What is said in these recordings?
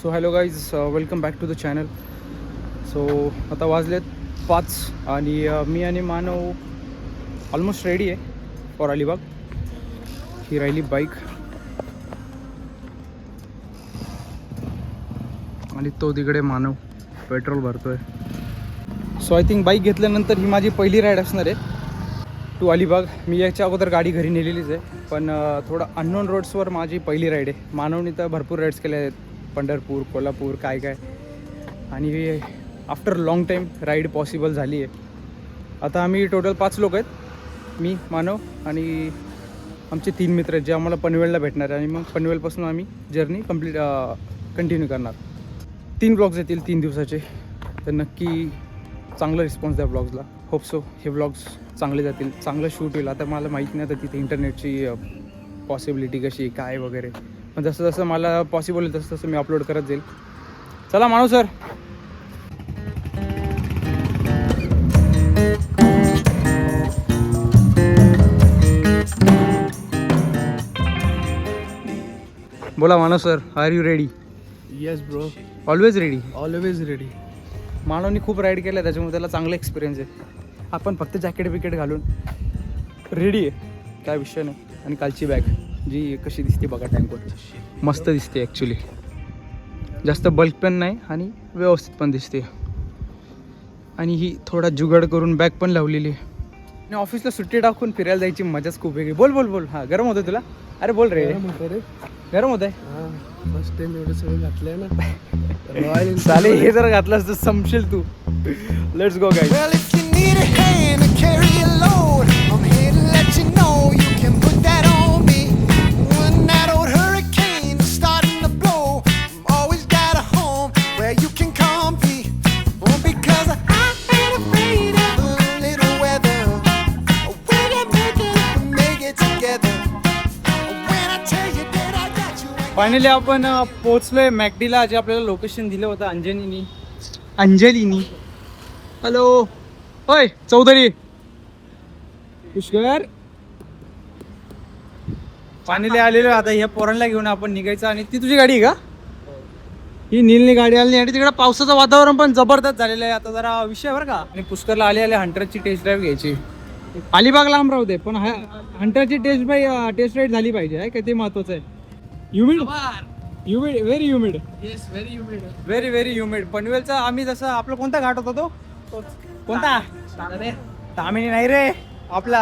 So hello guys, welcome back to the channel. So आता वाजलेत 5 आणि मी आणि मानव ऑलमोस्ट रेडी आहे फॉर अलिबाग. ही राहिली बाईक आणि तो तिकडे मानव पेट्रोल भरतोय. सो आय थिंक बाईक घेतल्यानंतर ही माझी पहिली राईड असणार आहे टू अलिबाग. मी याच्या अगोदर गाडी घरी नेलेलीच आहे, पण थोडं अननोन रोड्सवर माझी पहिली राईड आहे. मानवनी तर भरपूर राईड्स केल्या आहेत, पंढरपूर, कोल्हापूर, काय काय, आणि after long time ride possible झाली आहे. आता आम्ही टोटल 5 लोक आहेत, मी, मानव आणि आमचे 3 मित्र आहेत जे आम्हाला पनवेलला भेटणार आहे. आणि मग पनवेलपासून आम्ही जर्नी कंटिन्यू करणार. 3 ब्लॉग्स येतील 3 दिवसाचे, तर नक्की चांगला रिस्पॉन्स द्या ब्लॉग्सला. होप सो हे ब्लॉग्स चांगले जातील, चांगलं शूट होईल. आता मला माहीत नाही आता तिथे इंटरनेटची पॉसिबिलिटी कशी काय वगैरे, पण जसं जसं मला पॉसिबल होईल तसं तसं मी अपलोड करत जाईल. चला मानव सर. बोला Manav sir, are you ready? Yes bro, always ready. Always ready. मानवनी खूप राईड केलं, त्याच्यामुळे त्याला चांगला एक्सपिरियन्स आहे. आपण फक्त जॅकेट बिकेट घालून रेडी आहे, काय विषय नाही. आणि कालची बॅग जी कशी दिसते बघा, टँकवर मस्त दिसते ॲक्च्युली. जास्त बल्क पण नाही आणि व्यवस्थित पण दिसते. आणि ही थोडा जुगाड करून बॅग पण लावलेली आहे. आणि ऑफिसला सुट्टी टाकून फिरायला जायची मजाच खूप वेगळी. बोल बोल बोल. हां, गरम होतं तुला? अरे बोल रे. गरम होत आहे. फर्स्ट टाइम एवढं सगळं घातलंय ना. चालेल, हे जर घातलंस तर संपशील तू. Let's go guys. Well, if you need a hand to carry a load, I'm here to let you know you can put that on me. When that old hurricane is starting to blow, I've always got a home where you can come be. Oh, because I ain't afraid of a little weather. We can make it together. When I tell you that I got you. Finally आपण पोहोचलोय मॅकडीला, जे आपल्याला location दिलं होतं अंजलीनी. Hello, होय Chaudhari Pushkar. Finally आलेलो. आता ह्या पोरांना घेऊन आपण निघायचं. आणि ती तुझी गाडी आहे का? ही नीलनी गाडी आली. आणि तिकडे पावसाचं वातावरण पण जबरदस्त झालेलं आहे. आता जरा विषय बरं का. आणि पुष्करला आले हंटरची टेस्ट ड्राईव्ह घ्यायची. अलिबाग लांब राहू दे, पण हंटरची टेस्ट राईड झाली पाहिजे, आहे का? ते महत्वाचं आहे. Humid, very humid. Yes, very humid. Very humid. पनवेलचा आम्ही जसं आपला कोणता घाट होता तो? कोणता? तामिनी नाही रे, आपला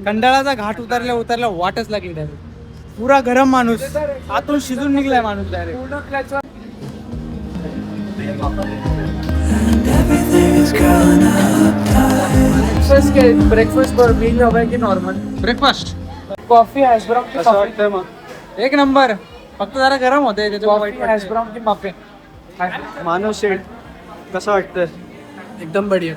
खंडाळाचा घाट उतरल्या वाटच लागली डायरेक्ट. पुरा गरम माणूस, आतून शिजून निघलाय माणूस डायरेक्ट. ब्रेकफास्ट पर मील हवंय की normal? Breakfast, coffee, hash brown की कसं वाटतंय मग? एक नंबर. फक्त जरा गरम होतंय कॉफी, हॅश ब्राउन की मफिन? मानव शेठ, कसं वाटतं? एकदम बढिया,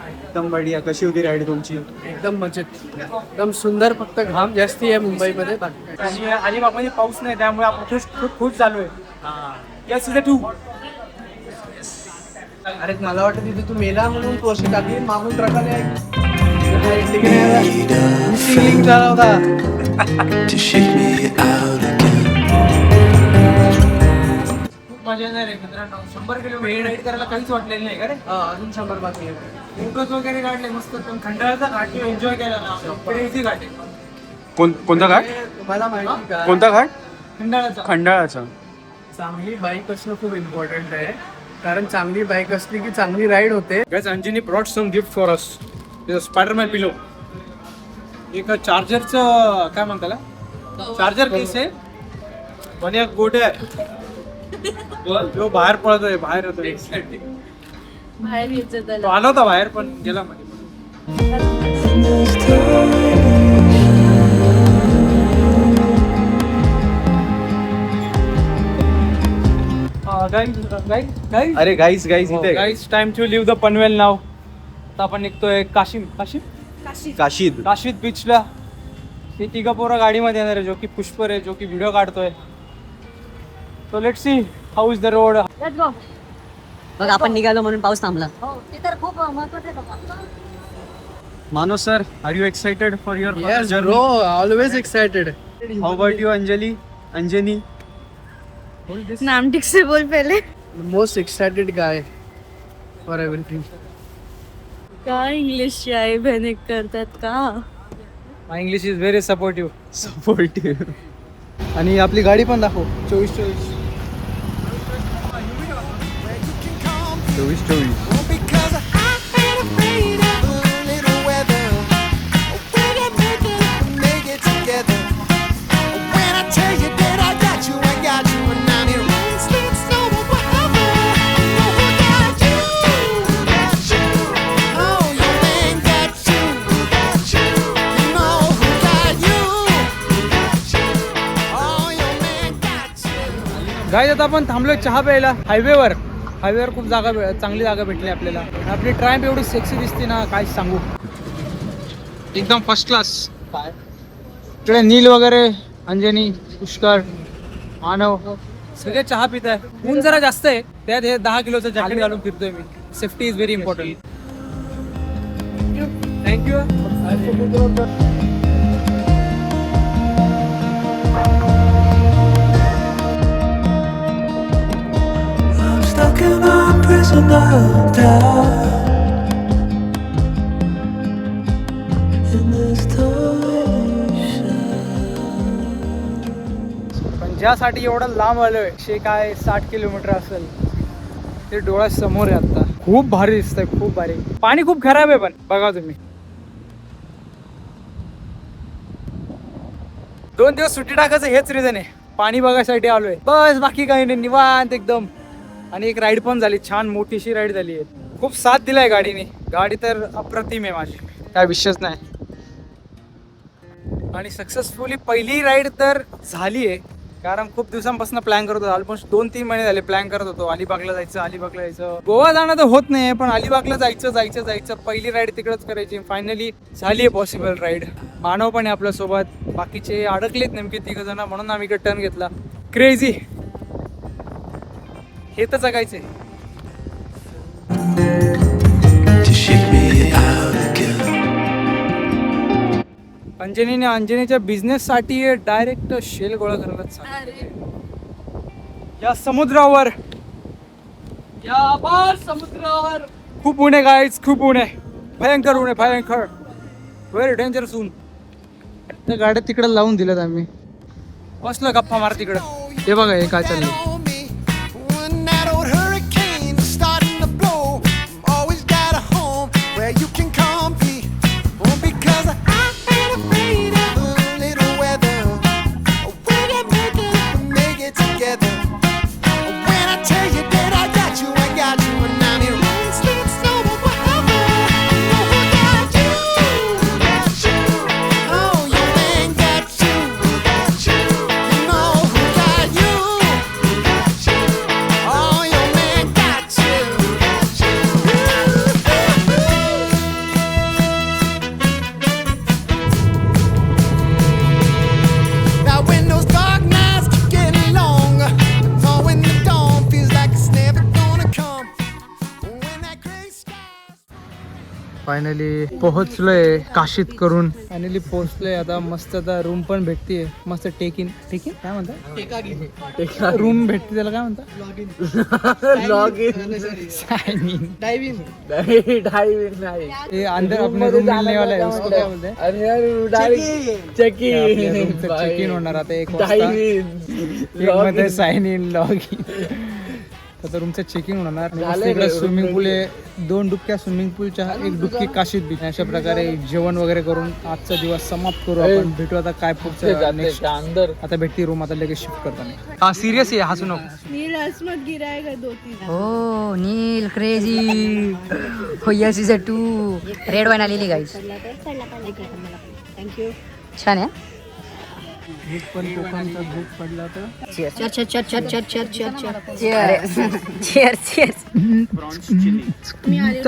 एकदम बढिया. कशी होती राईड तुमची? एकदम मजेत, एकदम सुंदर. फक्त घाम जास्ती आहे मुंबईमध्ये. आणि अलिबागमध्ये पाऊस नाही, त्यामुळे आपण खूप खुश चालू आहे. या सीझन 2. अरे मला वाटतं तिथे तू मेला म्हणून तू अशी टाकली मागून ट्रकाने लिंक झाला होता. To shake me out again. खूप मजा येणार आहे मित्रांनो. 100 किलोमीटर राईड करायला काहीच वाटलेलं नाही का रे? अजून 100 बाकी आहे. फोटोज वगैरे काढले मस्त. पण खंडाळाचा घाट एन्जॉय केला ना, क्रेझी घाट आहे. कोणता घाट? तुम्हाला माहिती का, कोणता घाट? खंडाळाचा. खंडाळाचा. चांगली बाईक असणं खूप इम्पॉर्टंट आहे. कारण चांगली बाईक असली की चांगली राईड होते. Guys, Anjani brought some gift for us. This is Spider-Man pillow. एक चार्जरचं काय म्हणताला, चार्जर केस आहे. आणि एक गोटे आहे, जो बाहेर पळतोय, बाहेर येतोय. बाहेर यायचं तो त्याला. आला होता बाहेर, पण गेला मध्ये. अरे गाईज इथे guys, time to leave the Panvel नाव. आता आपण निघतोय काशीद काशीद बीचला. हे 3 पोरं गाडीमध्ये येणार आहे, जो की पुष्पर आहे, जो की व्हिडिओ काढतोय. So let's see how is the road. Let's go. बघ आपण निघालो म्हणून पाऊस थांबला. हो, ते तर खूप महत्वाचं आहे बाबा. मानो sir, are you excited for your Yes bro, always excited. How about you Anjani? नाम ठीक से बोल पहले. Most excited guy for everything. काय इंग्लिशची आई बहिणी करतात का? My English is very supportive. आणि आपली गाडी पण दाखव. 24. Because I ain't afraid of a little weather. We can make it together. When I tell you that I got you, I got you, and I'm here. Rain, sleet, snow, or whatever. Oh, who got you? Got you. Oh, your man got you. Got you. You know who got you? Got you. Oh, your man got you. Guys आता आपण थांबलोय चहा प्यायला हायवेवर खूप चांगली जागा भेटली आपल्याला. आपली ट्रायम्फ एवढी सेक्सी दिसते ना, काय सांगू. एकदम फर्स्ट क्लास. इकडे नील वगैरे, अंजनी, पुष्कर, मानव सगळे चहा पित आहे. ऊन जरा जास्त आहे, त्यात हे 10 किलोचं जॅकेट घालून फिरतोय मी. Safety is very important. Thank you. I'm stuck in a prison of doubt. In this पण ज्यासाठी एवढं लांब आलोय, 60 किलोमीटर असेल, ते डोळ्यासमोर आहे आता. खूप भारी दिसतंय, खूप भारी. पाणी खूप खराब आहे पण बघा तुम्ही. 2 दिवस सुट्टी टाकायचं हेच रिझन आहे. पाणी बघायसाठी आलोय बस, बाकी काही नाही. निवांत एकदम. आणि एक राईड पण झाली, छान मोठीशी राईड झाली आहे. खूप साथ दिलाय गाडीने. गाडी तर अप्रतिम आहे माझी, काय विषयच नाही. आणि सक्सेसफुली पहिली राईड तर झाली आहे. कारण खूप दिवसांपासून प्लॅन करत होतो. ऑलमोस्ट 2-3 महिने झाले प्लॅन करत होतो. अलिबागला जायचं. गोवा जाणं तर होत नाही, पण अलिबागला जायचं. पहिली राईड तिकडच करायची. फायनली झाली आहे पॉसिबल राईड. मानव पण आहे आपल्यासोबत. बाकीचे अडकलेत नेमके 3 जण, म्हणून आम्ही इकडे टर्न घेतला. क्रेझी. हे तर जगायचंय. to shake me out again. अंजनीच्या बिझनेस साठी डायरेक्ट शेल गोळा करायला सांगितलं. या समुद्रावर, या अपार समुद्रावर खूप ऊन आहे गाईज, खूप ऊन आहे. भयंकर ऊन आहे, भयंकर. व्हेरी डेंजरस ऊन. त्या गाड्या तिकडे लावून दिल्यात आम्ही. बसलो गप्पा मार तिकडं. हे बघा हे काय चाललंय. On me. When that old hurricane is starting to blow, always got a home where you can come be. Oh, because I ain't afraid of a little weather. We can make it together. When I tell you that I got you, I got you, and I'm here. Rain, sleet, snow, or whatever. Oh, who got you? Got you. Oh, your man got you. Got you. You know who got you? Got you. Oh, your man got you. Got you. Now when those dark nights keep getting longer, knowing the dawn feels like it's never gonna come. When that gray sky. Finally पोहोचलोय काशीत करून. Finally पोहोचलोय. आता मस्त आता room पण भेटतीये. मस्त take in काय म्हणतात, रूम भेटते त्याला काय म्हणतात, log in sign in dive in नहीं ये अंदर अपने रूम मिलने वाला है, उसको क्या बोलते हैं. अरे यार चेक इन होणार आता. एक मध्ये साइन इन लॉग इन. आता रूमचं चेकिंग होणार. इकडे स्विमिंग पूल आहे. 2 डुबक्या स्विमिंग पूलच्या, 1 डुबकी काशीत बीच. अशा प्रकारे जेवण वगैरे करून आजचा दिवस समाप्त करू आपण. भेटू आता काय पुढचं नेक्स्ट. आता भेटती रूम. आता लगेच शिफ्ट करताना. हा सिरियस आहे, हसू नको. नील हसमत गिराएगा 2-3. हो नील क्रेझी. हो yes is a 2 red wine आलेली गाईस. थँक्यू. छान आहे. भूक पण कोकणचा भूक पडला तर चेअर मी आले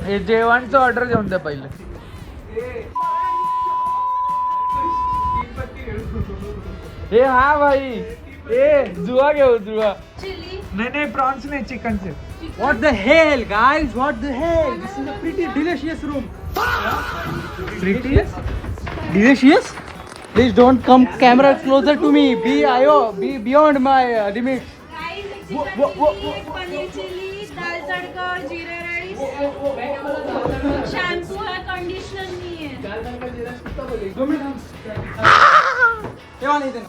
हे जेवणचं ऑर्डर घेऊन द्या पहिले. हे हा भाई जुआ घेऊ जुआ. नहीं नहीं प्रॉन्स नहीं chicken say. What the hell, guys? What the hell? This is a pretty delicious room. Pretty delicious? Please don't come camera closer to me. Be beyond my limits. Paneer chilli, दाल तड़का और जीरा राइस. शैम्पू है, conditioner नहीं है.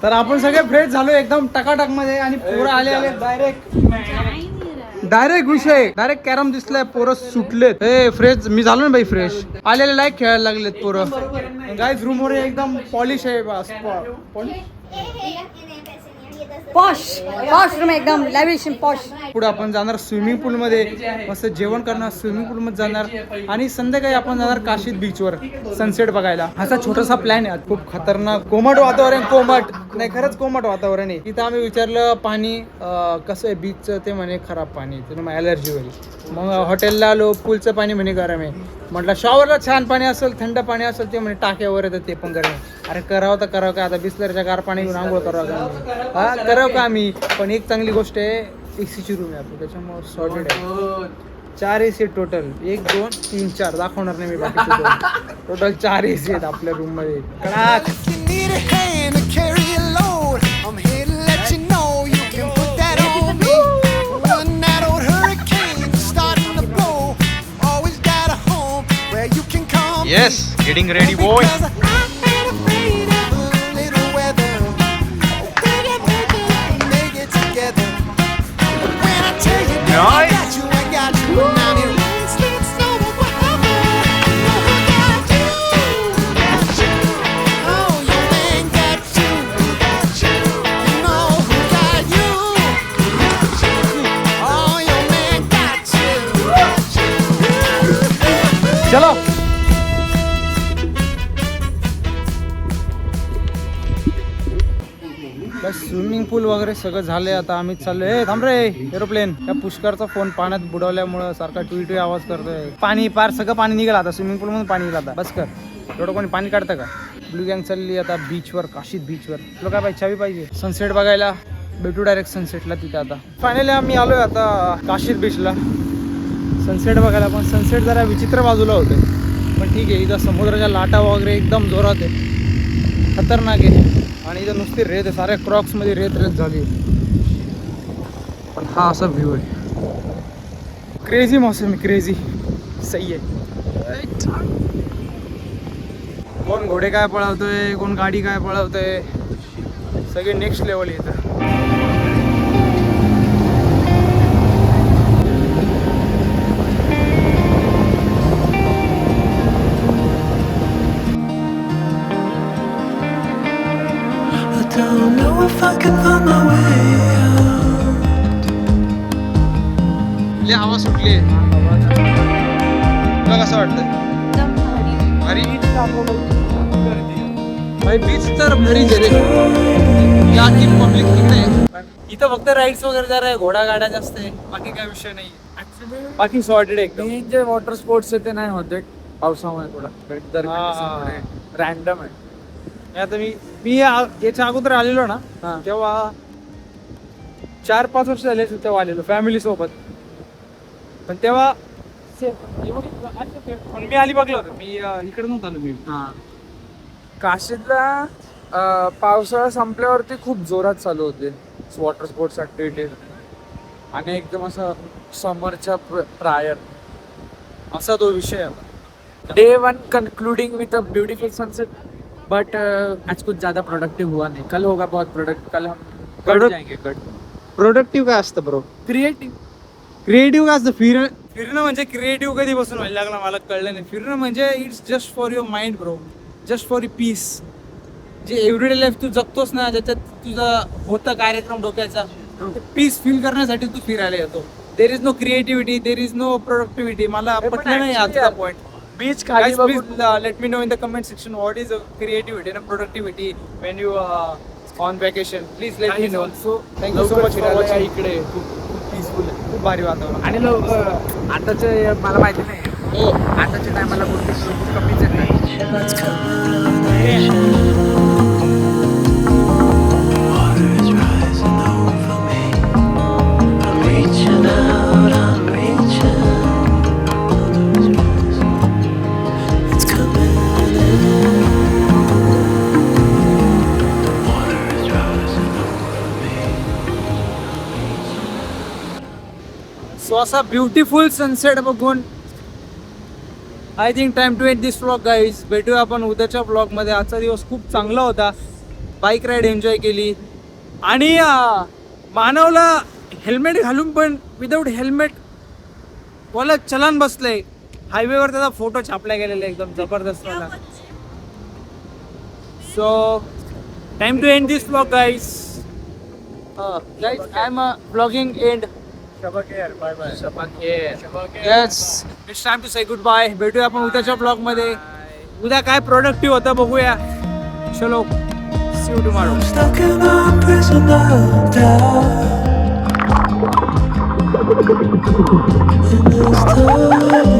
तर आपण सगळे फ्रेश झालो एकदम टकाटक मध्ये आणि पोरं आले डायरेक्ट विषय डायरेक्ट कॅरम दिसलाय. पोरं सुटलेत. ए फ्रेश मी झालो ना बाई फ्रेश. आलेले लाईक खेळायला लागलेत पोरं. गाईज रूम वर एकदम पॉलिश आहे. पॉश पॉश रूम एकदम लॅविश पॉश. पुढे आपण जाणार स्विमिंग पूल मध्ये, मस्त जेवण करणार, स्विमिंग पूल मध्ये जाणार आणि संध्याकाळी आपण जाणार काशीद बीचवर सनसेट बघायला. असा छोटासा प्लॅन आहे. खूप खतरनाक कोमट वातावरण, कोमट नाही खरंच कोमट वातावरण आहे. तिथं आम्ही विचारलं पाणी कसं आहे बीचचं, ते म्हणे खराब पाणी, तिथं मग ॲलर्जी होईल. मग हॉटेलला आलो, पूलचं पाणी म्हणे गरम आहे. म्हटलं शॉवरला छान पाणी असेल, थंड पाणी असेल, ते म्हणे टाक्यावर येतं ते पण गरम आहे. अरे करावं तर करावं का आता, बिस्लरच्या गार पाणी घेऊन आंघोळ करावं का? हा करावं का आम्ही. पण एक चांगली गोष्ट आहे, एसीची रूम आहे आपली, त्याच्यामुळे सॉर्टेड आहे. 4 AC टोटल. 1 2 3 4 दाखवणार नाही मी बाकीचे. टोटल 4 AC आहेत आपल्या रूम मध्ये. कडाक. If you need a hand to carry a load, I'm here to let you know you can put that on me. When that old hurricane is starting to blow, always got a home where you can come. Yes, getting ready, boy. Because I'm not afraid of a little weather. Make it together. When I tell you that I got you, I got you. When I'm here, rain, sleet, snow, whatever. You know who got you. Oh, your man got you. You know who got you. Oh, your man got you. चलो. Swimming पूल वगैरे सगळं झालंय. आता आम्ही चाललोय. थांब रे aeroplane. त्या पुष्करचा phone पाण्यात बुडवल्यामुळं सारखा टुई आवाज करतोय. पाणी पार सगळं पाणी निघालं आता. स्विमिंग पूल मधून पाणी निघालं आता. बस कर. एवढं कोणी पाणी काढतं का? ब्लू गँग चालली आता बीचवर, काशीद बीचवर. तुला काय पाहिजे? चावी पाहिजे? सनसेट बघायला भेटू डायरेक्ट सनसेटला तिथं. आता फायनली आम्ही आलोय आता काशीद बीचला सनसेट बघायला. पण सनसेट जरा विचित्र बाजूला होते, पण ठीक आहे. इथं समुद्राच्या लाटा वगैरे एकदम जोरात आहे, खतरनाक आहे. आणि इथं नुसती रेत आहे, साऱ्या क्रॉक्समध्ये रेत झाली. पण हा असा व्ह्यू आहे. क्रेझी मौसम आहे, क्रेझी. सही आहे. कोण घोडे काय पळवतोय, कोण गाडी काय पळवतोय, सगळे नेक्स्ट लेवल येतं. I don't know if I can find my way out. लय हवा सुटली. तुला कसं वाटतंय? भारी. भाई बीच तर भारीच आहे रे. याची पब्लिक तिकडे आहे. इथं फक्त राईड्स वगैरे जरा आहे, घोडा गाड्या जास्त आहे, बाकी काय विषय नाही. बाकी सॉर्टेड एकदम. जे वॉटर स्पोर्ट्स आहे ते नाही होते पावसामुळे. थोडा रॅन्डम आहे. आता मी याच्या अगोदर आलेलो ना, तेव्हा 4-5 वर्ष झाले तेव्हा आलेलो फॅमिली सोबत. पण तेव्हा मी अलिबागला होतो. मी इकडे नव्हतं आलो. मी काशीदला पावसाळा संपल्यावरती खूप जोरात चालू होते वॉटर स्पोर्ट्स ऍक्टिव्हिटीज. आणि एकदम असं समरच्या प्रायर असा तो विषय आहे. Day 1 concluding with a beautiful sunset. But आज कुछ ज्यादा प्रोडक्टिव हुआ नहीं. कल होगा बहुत प्रोडक्ट. कल हम गढ़ जाएंगे. गढ़ प्रोडक्टिव्ह काय असतं ब्रो? क्रिएटिव्ह काय असतं? फिरणं म्हणजे क्रिएटिव्ह कधीपासून व्हायला लागला मला कळलं नाही. फिरणं म्हणजे it's just for your mind bro, just for your peace. जे एव्हरीडे लाईफ तू जगतोस ना, ज्याच्यात तुझा होता कार्यक्रम डोक्याचा, पीस फील करण्यासाठी तू फिरायला येतो. There is no creativity, there is no productivity. मला पटलं नाही आजचा point. Beach Guys, please let me know in the comment section what is creativity and productivity when you on vacation. Please let me know. Thank you so much for watching. इकडे खूप peaceful आहे. खूप भारी वातावरण. आणि लोक आताचे मला माहिती नाही, आताच्या टायमाला खूप कमीच आहे. Waters rising. सो असा ब्युटिफुल सनसेट बघून I think time to end this vlog guys. भेटूया आपण उद्याच्या ब्लॉगमध्ये. आजचा दिवस खूप चांगला होता. बाईक राईड एन्जॉय केली आणि मानवला हेल्मेट घालून पण विदाऊट हेल्मेट बोला चलन बसलंय. हायवेवर त्याचा फोटो छापला गेलेला एकदम जबरदस्त वाला. So time to end this blog guys. Guys I am blogging and yes it's time to say good bye. भेटूया आपण उद्याच्या ब्लॉग मध्ये. उद्या काय प्रोडक्टिव्ह होतं बघूया. चलो see you tomorrow. Stuck in a prison of doubt. In this time